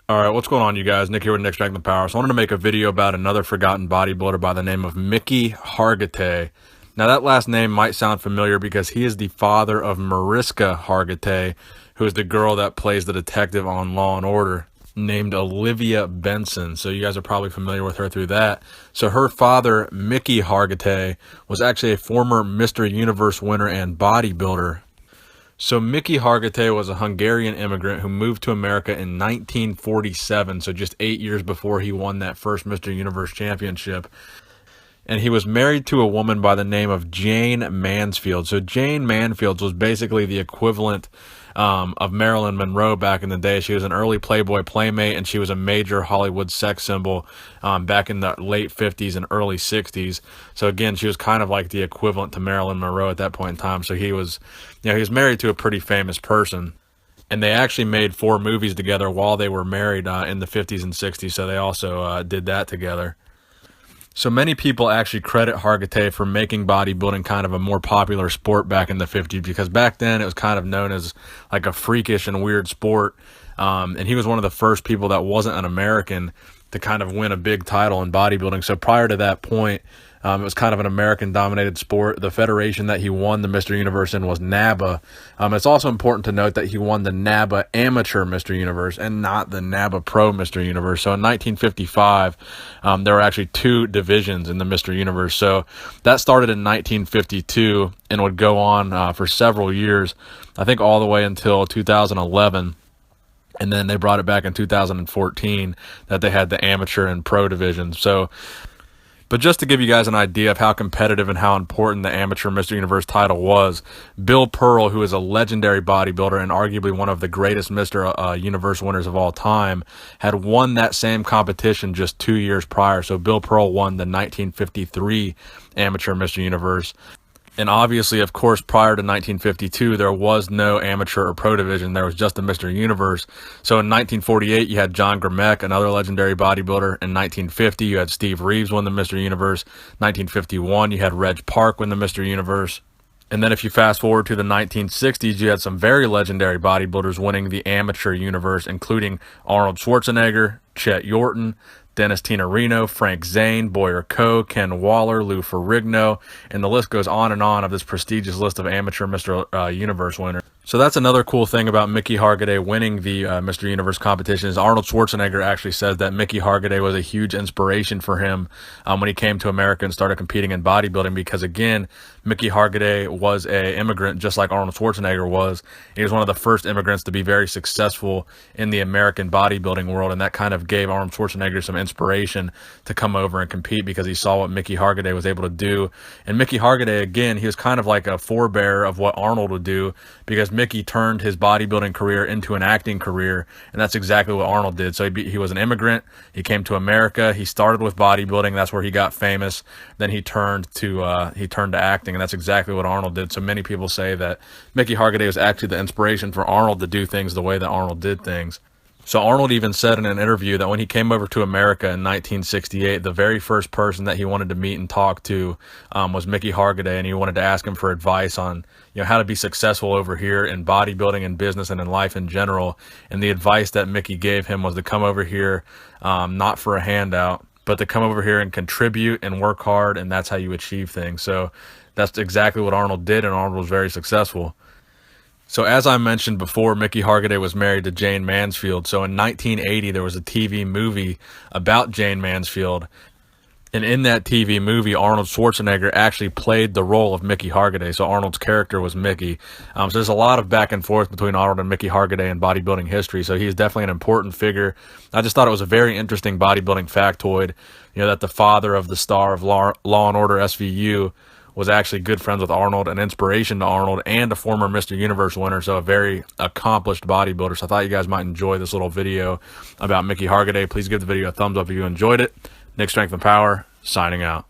All right, what's going on, you guys? Nick here with Nick Strength and Power. So I wanted to make a video about another forgotten bodybuilder by the name of Mickey Hargitay. Now, that last name might sound familiar because he is the father of Mariska Hargitay, who is the girl that plays the detective on Law and Order, named Olivia Benson. So you guys are probably familiar with her through that. So her father, Mickey Hargitay, was actually a former Mr. Universe winner and bodybuilder. So Mickey Hargitay was a Hungarian immigrant who moved to America in 1947, so just 8 years before he won that first Mr. Universe championship. And he was married to a woman by the name of Jane Mansfield. So Jane Mansfield was basically the equivalent of Marilyn Monroe back in the day. She was an early Playboy playmate, and she was a major Hollywood sex symbol back in the late 50s and early 60s. So again, she was kind of like the equivalent to Marilyn Monroe at that point in time. So he was married to a pretty famous person. And they actually made 4 movies together while they were married in the 50s and 60s. So they also did that together. So many people actually credit Hargitay for making bodybuilding kind of a more popular sport back in the 50s, because back then it was kind of known as like a freakish and weird sport. And he was one of the first people that wasn't an American to kind of win a big title in bodybuilding. So prior to that point, it was kind of an American-dominated sport. The federation that he won the Mr. Universe in was NABA. It's also important to note that he won the NABA Amateur Mr. Universe and not the NABA Pro Mr. Universe. So in 1955, there were actually 2 divisions in the Mr. Universe. So that started in 1952 and would go on for several years, I think all the way until 2011. And then they brought it back in 2014 that they had the amateur and pro divisions. But just to give you guys an idea of how competitive and how important the amateur Mr. Universe title was, Bill Pearl, who is a legendary bodybuilder and arguably one of the greatest Mr. Universe winners of all time, had won that same competition just 2 years prior. So Bill Pearl won the 1953 amateur Mr. Universe. And obviously, of course, prior to 1952, there was no amateur or pro division. There was just a Mr. Universe. So in 1948, you had John Gramek, another legendary bodybuilder. In 1950, you had Steve Reeves win the Mr. Universe. 1951, you had Reg Park win the Mr. Universe. And then if you fast forward to the 1960s, you had some very legendary bodybuilders winning the amateur universe, including Arnold Schwarzenegger, Chet Yorton, Dennis Tinerino, Frank Zane, Boyer Coe, Ken Waller, Lou Ferrigno, and the list goes on and on of this prestigious list of amateur Mr. Universe winners. So that's another cool thing about Mickey Hargitay winning the Mr. Universe competition is Arnold Schwarzenegger actually says that Mickey Hargitay was a huge inspiration for him when he came to America and started competing in bodybuilding, because again, Mickey Hargitay was an immigrant just like Arnold Schwarzenegger was. He was one of the first immigrants to be very successful in the American bodybuilding world, and that kind of gave Arnold Schwarzenegger some inspiration to come over and compete because he saw what Mickey Hargitay was able to do. And Mickey Hargitay, again, he was kind of like a forebearer of what Arnold would do, because Mickey turned his bodybuilding career into an acting career, and that's exactly what Arnold did. So he was an immigrant. He came to America. He started with bodybuilding. That's where he got famous. Then he turned to acting, and that's exactly what Arnold did. So many people say that Mickey Hargitay was actually the inspiration for Arnold to do things the way that Arnold did things. So Arnold even said in an interview that when he came over to America in 1968, the very first person that he wanted to meet and talk to was Mickey Hargitay, and he wanted to ask him for advice on how to be successful over here in bodybuilding and business and in life in general. And the advice that Mickey gave him was to come over here not for a handout, but to come over here and contribute and work hard, and that's how you achieve things. So that's exactly what Arnold did, and Arnold was very successful. So as I mentioned before, Mickey Hargitay was married to Jane Mansfield. So in 1980, there was a TV movie about Jane Mansfield. And in that TV movie, Arnold Schwarzenegger actually played the role of Mickey Hargitay. So Arnold's character was Mickey. So there's a lot of back and forth between Arnold and Mickey Hargitay in bodybuilding history. So he's definitely an important figure. I just thought it was a very interesting bodybuilding factoid, that the father of the star of Law and Order SVU was actually good friends with Arnold, an inspiration to Arnold, and a former Mr. Universe winner, so a very accomplished bodybuilder. So I thought you guys might enjoy this little video about Mickey Hargitay. Please give the video a thumbs up if you enjoyed it. Nick Strength and Power, signing out.